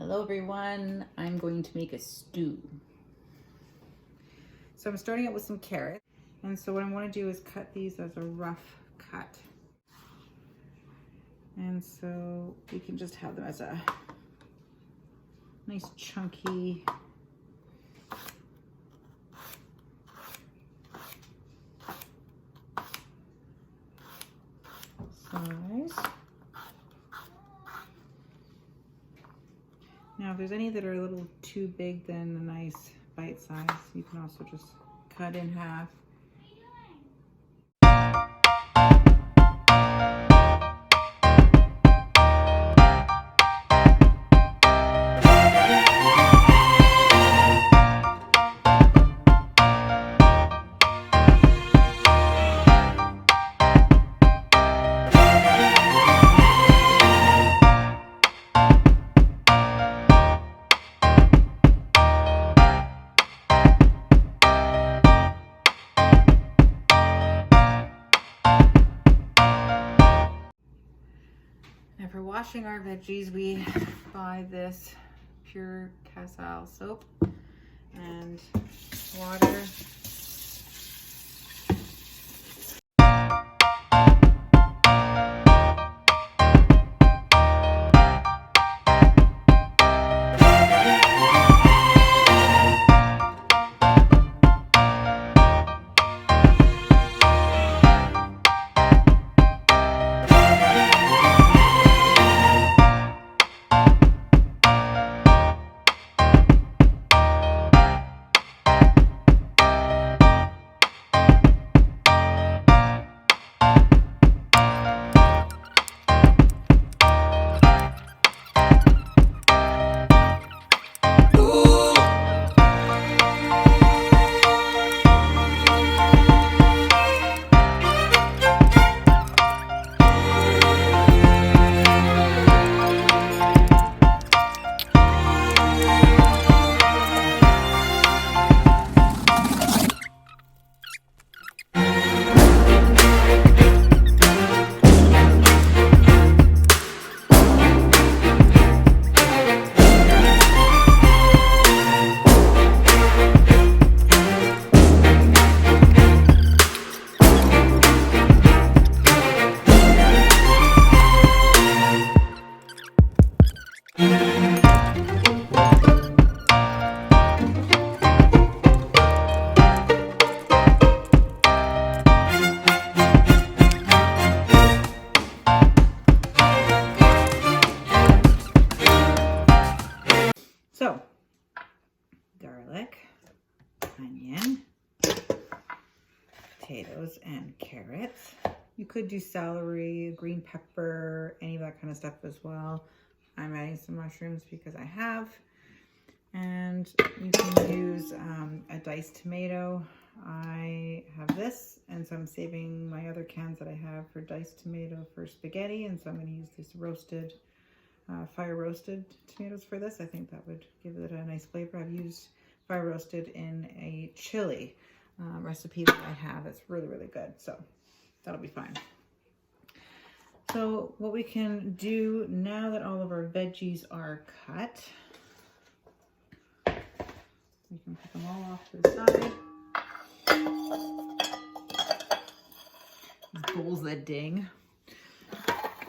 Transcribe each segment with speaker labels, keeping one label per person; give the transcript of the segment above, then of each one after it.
Speaker 1: Hello everyone, I'm going to make a stew. So I'm starting out with some carrots. And so what I want to do is cut these as a rough cut. And so we can just have them as a nice chunky size. Now if there's any that are a little too big, then a nice bite size, you can also just cut in half. For washing our veggies, we buy this pure Casal soap and water. So, garlic, onion, potatoes, and carrots. You could do celery, green pepper, any of that kind of stuff as well. I'm adding some mushrooms because I have. And you can use a diced tomato. I have this, and so I'm saving my other cans that I have for diced tomato for spaghetti, and so I'm going to use this roasted fire roasted tomatoes for this. I think that would give it a nice flavor. I've used fire roasted in a chili recipe that I have. It's really, really good. So that'll be fine. So what we can do now that all of our veggies are cut, we can put them all off to the side. These bowls that ding.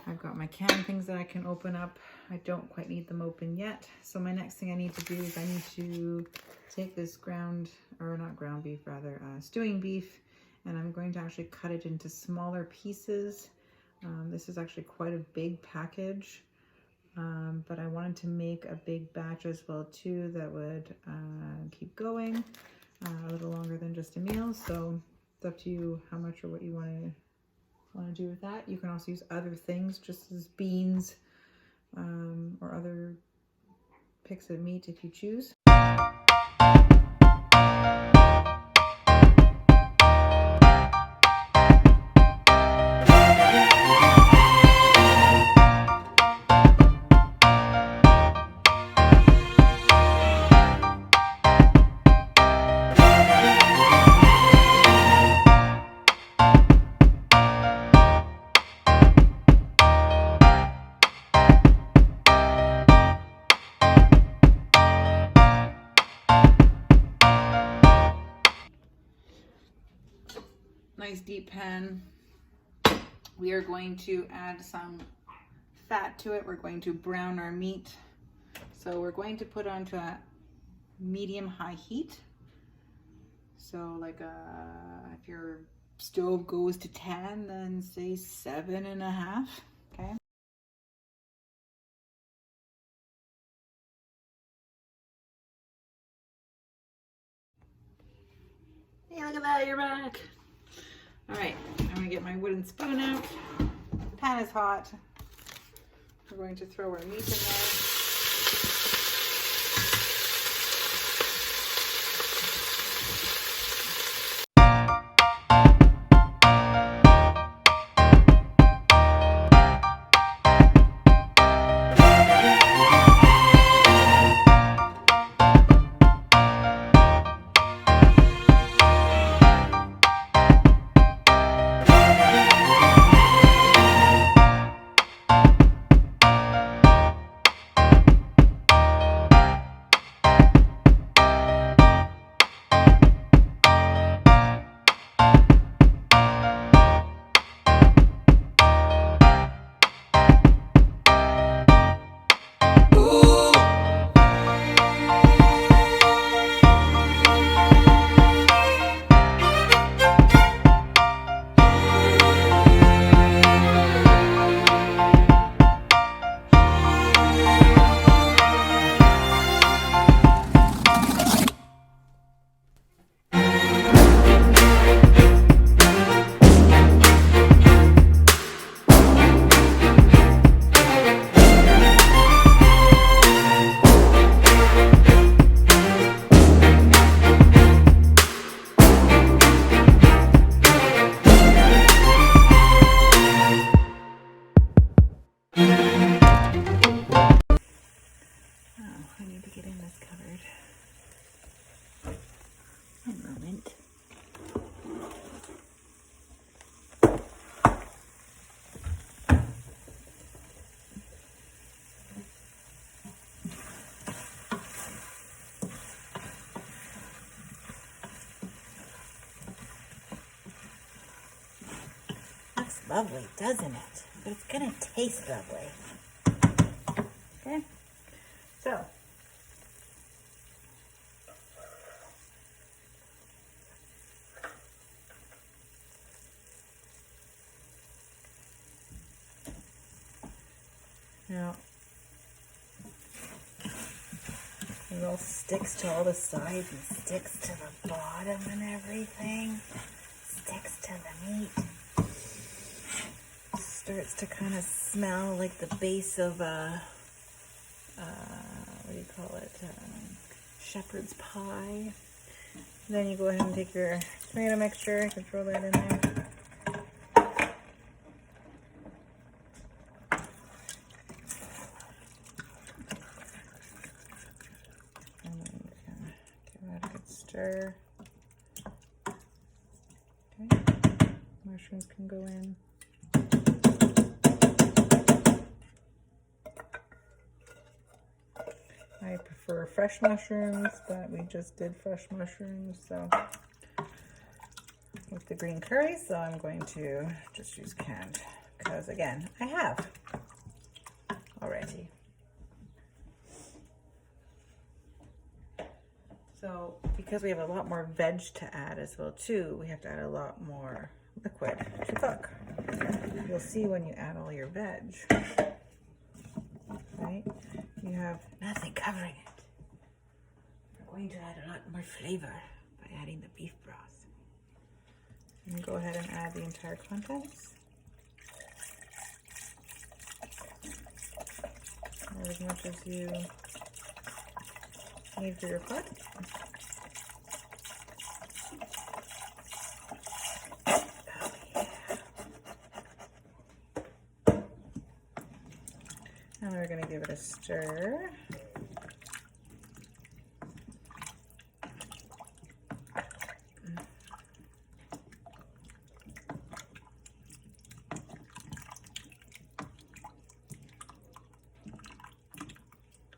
Speaker 1: I've got my can things that I can open up. I don't quite need them open yet. So my next thing I need to do is I need to take this stewing beef, and I'm going to actually cut it into smaller pieces. This is actually quite a big package, but I wanted to make a big batch as well too that would keep going a little longer than just a meal. So it's up to you how much or what you want to do with that. You can also use other things, just as beans or other picks of meat if you choose. nice deep pan. We are going to add some fat to it. We're going to brown our meat. So we're going to put onto a medium-high heat. So like if your stove goes to 10, then say 7.5, okay? Hey, look at that, you're back. All right, I'm gonna get my wooden spoon out. Pan is hot. We're going to throw our meat in there. Looks lovely, doesn't it? But it's gonna taste lovely. Okay, so now it all sticks to all the sides and sticks to the bottom and everything. Sticks to the meat. Starts to kind of smell like the base of a, what do you call it, shepherd's pie. Then you go ahead and take your tomato mixture, you can throw that in there. And then give that a good stir. Okay, mushrooms can go in. I prefer fresh mushrooms, but we just did fresh mushrooms, so with the green curry, so I'm going to just use canned, because again, I have already. So because we have a lot more veg to add as well too, we have to add a lot more liquid to cook. You'll see when you add all your veg, right? You have nothing covering it. We're going to add a lot more flavor by adding the beef broth. And go ahead and add the entire contents. Add as much as you need for your pot. And we're going to give it a stir.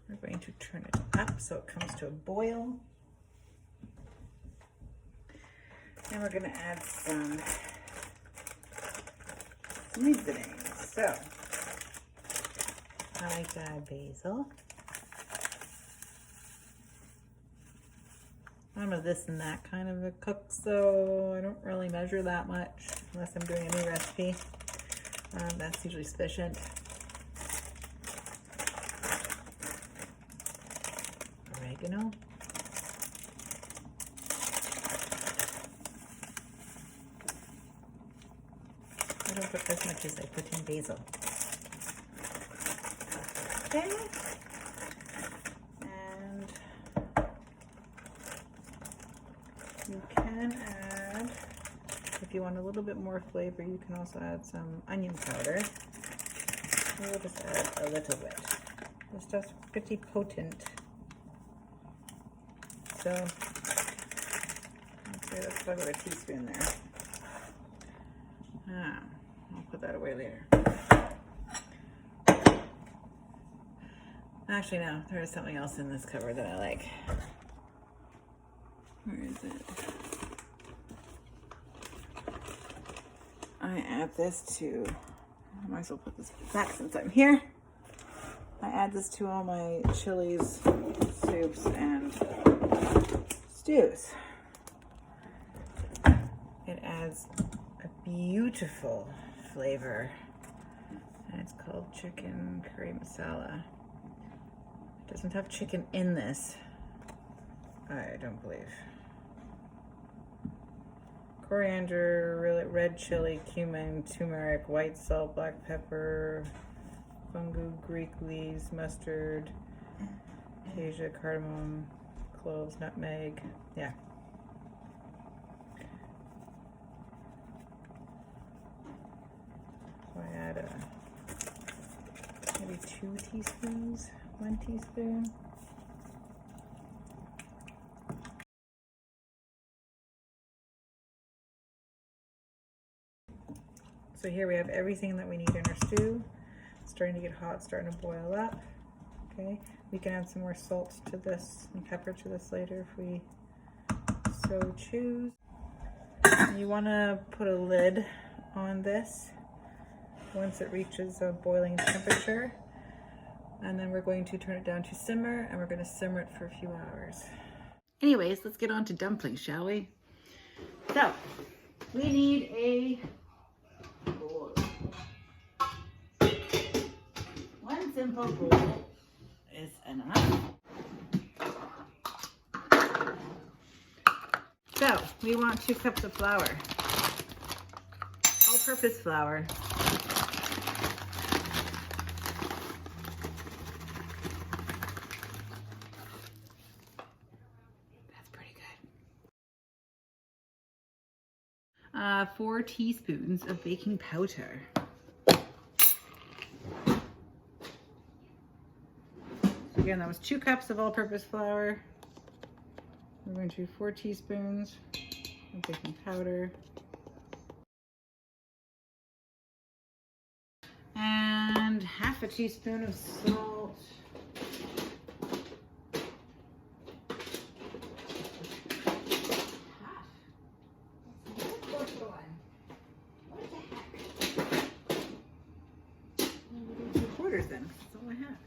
Speaker 1: We're going to turn it up so it comes to a boil. And we're going to add some seasoning. So, I like to add basil. I'm a this and that kind of a cook, so I don't really measure that much unless I'm doing a new recipe. That's usually sufficient. Oregano. I don't put as much as I put in basil. Okay. And you can add, if you want a little bit more flavor, you can also add some onion powder. We'll just add a little bit. This stuff's pretty potent. So, let's plug out a teaspoon there. I'll put that away later. Actually, no, there is something else in this cover that I like. Where is it? I add this to, I might as well put this back since I'm here. I add this to all my chilies, soups, and stews. It adds a beautiful flavor, and it's called chicken curry masala. It doesn't have chicken in this, I don't believe. Coriander, red chili, cumin, turmeric, white salt, black pepper, fungu, Greek leaves, mustard, acacia, cardamom, cloves, nutmeg. Yeah. So I add maybe 2 teaspoons, 1 teaspoon. So here we have everything that we need in our stew. It's starting to get hot, starting to boil up. Okay, we can add some more salt to this and pepper to this later if we so choose. You want to put a lid on this once it reaches a boiling temperature, and then we're going to turn it down to simmer, and we're going to simmer it for a few hours. Anyways, let's get on to dumplings, shall we? So, we need a bowl. One simple bowl is enough. So, we want 2 cups of flour, all-purpose flour. That's pretty good. 4 teaspoons of baking powder. So again, that was 2 cups of all-purpose flour. We're going to do 4 teaspoons of baking powder. And half a teaspoon of salt. Half. What's going on? What the heck? We'll do 3/4 then, because that's all I have.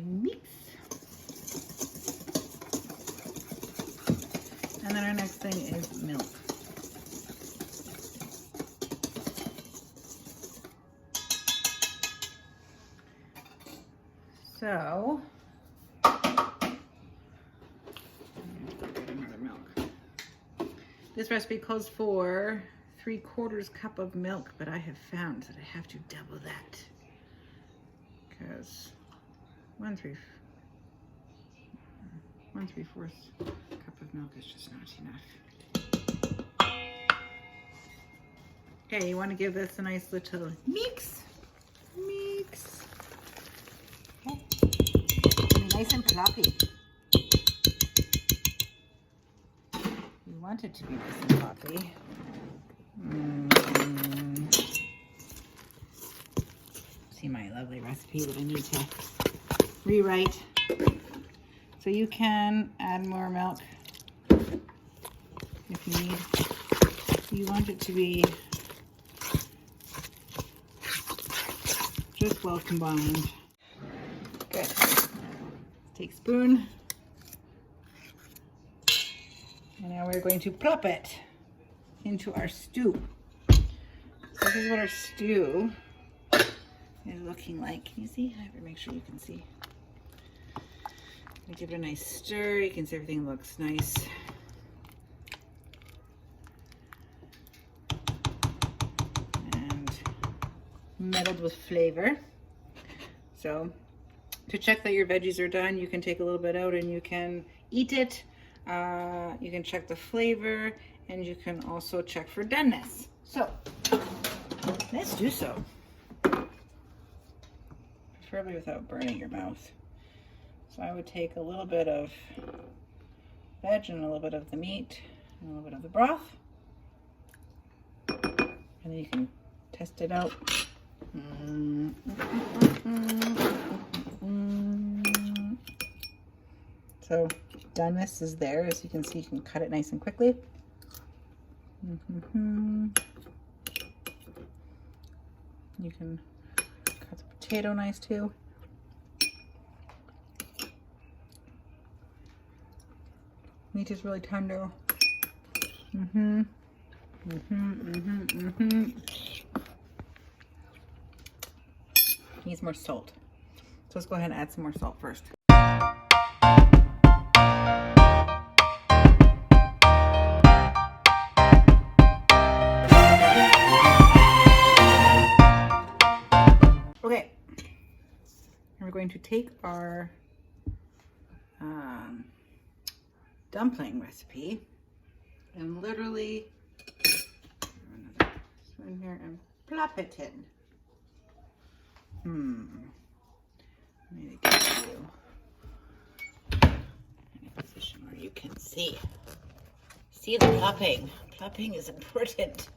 Speaker 1: Mix. And then our next thing is milk. So, another milk. This recipe calls for 3/4 cup of milk, but I have found that I have to double that because 1/3 cup of milk is just not enough. Okay, you want to give this a nice little mix. Okay. And nice and floppy. You want it to be nice and floppy. See my lovely recipe that I need to rewrite. So you can add more milk if you need. You want it to be just well combined. Good. Take spoon. And now we're going to plop it into our stew. So this is what our stew is looking like. Can you see? I have to make sure you can see. Give it a nice stir. You can see everything looks nice. And meddled with flavor. So to check that your veggies are done, you can take a little bit out and you can eat it. You can check the flavor, and you can also check for doneness. So let's do so. Preferably without burning your mouth. So I would take a little bit of veg and a little bit of the meat and a little bit of the broth. And then you can test it out. So doneness is there. As you can see, you can cut it nice and quickly. You can cut the potato nice too. Meat is really tender. Needs more salt. So let's go ahead and add some more salt first. Okay, and we're going to take our dumpling recipe and literally another spoon here and plop it in. Maybe get you in a position where you can see the plopping. Plopping is important.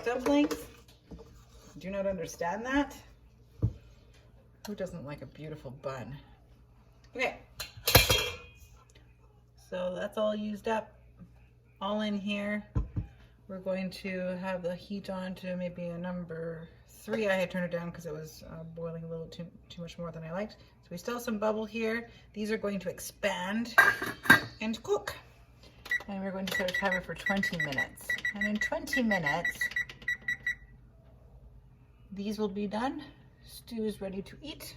Speaker 1: Dumplings? Do you not understand that? Who doesn't like a beautiful bun? Okay, so that's all used up, all in here. We're going to have the heat on to maybe a number 3. I had turned it down because it was boiling a little too much more than I liked. So we still have some bubble here. These are going to expand and cook. And we're going to set a timer for 20 minutes. And in 20 minutes, these will be done. Stew is ready to eat,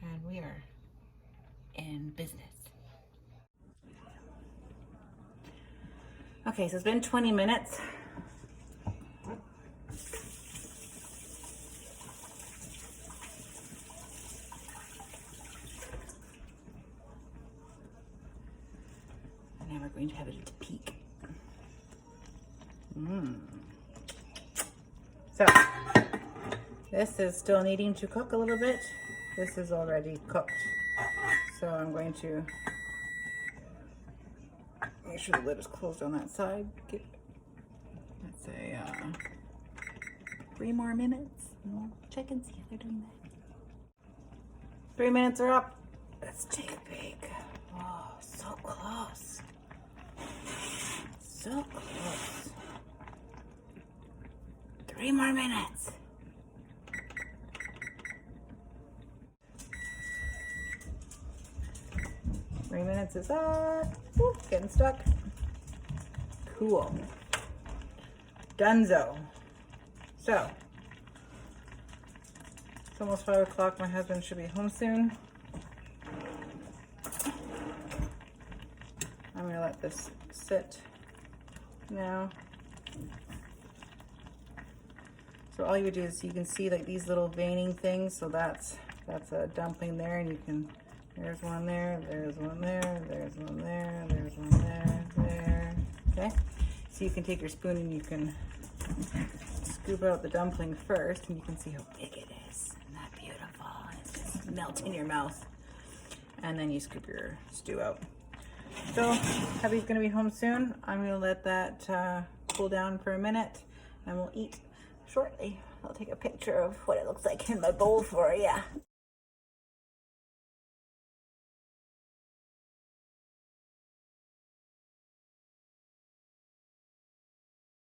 Speaker 1: and we are in business. Okay, so it's been 20 minutes. And now we're going to have a little peek. So, this is still needing to cook a little bit. This is already cooked. So I'm going to make sure the lid is closed on that side. Let's say 3 more minutes. And we'll check and see how they're doing that. 3 minutes are up. Let's take a peek. Oh, so close. So close. 3 more minutes. Three minutes is up. Ooh, getting stuck. Cool. Dunzo. So, it's almost 5 o'clock. My husband should be home soon. I'm going to let this sit now. So all you would do is you can see like these little veining things. So that's a dumpling there, and you can, there's one there, there's one there, there's one there, there's one there, there. Okay? So you can take your spoon and you can scoop out the dumpling first, and you can see how big it is. Isn't that beautiful? It's just melt in your mouth. And then you scoop your stew out. So hubby's gonna be home soon. I'm gonna let that cool down for a minute and we'll eat shortly. I'll take a picture of what it looks like in my bowl for you.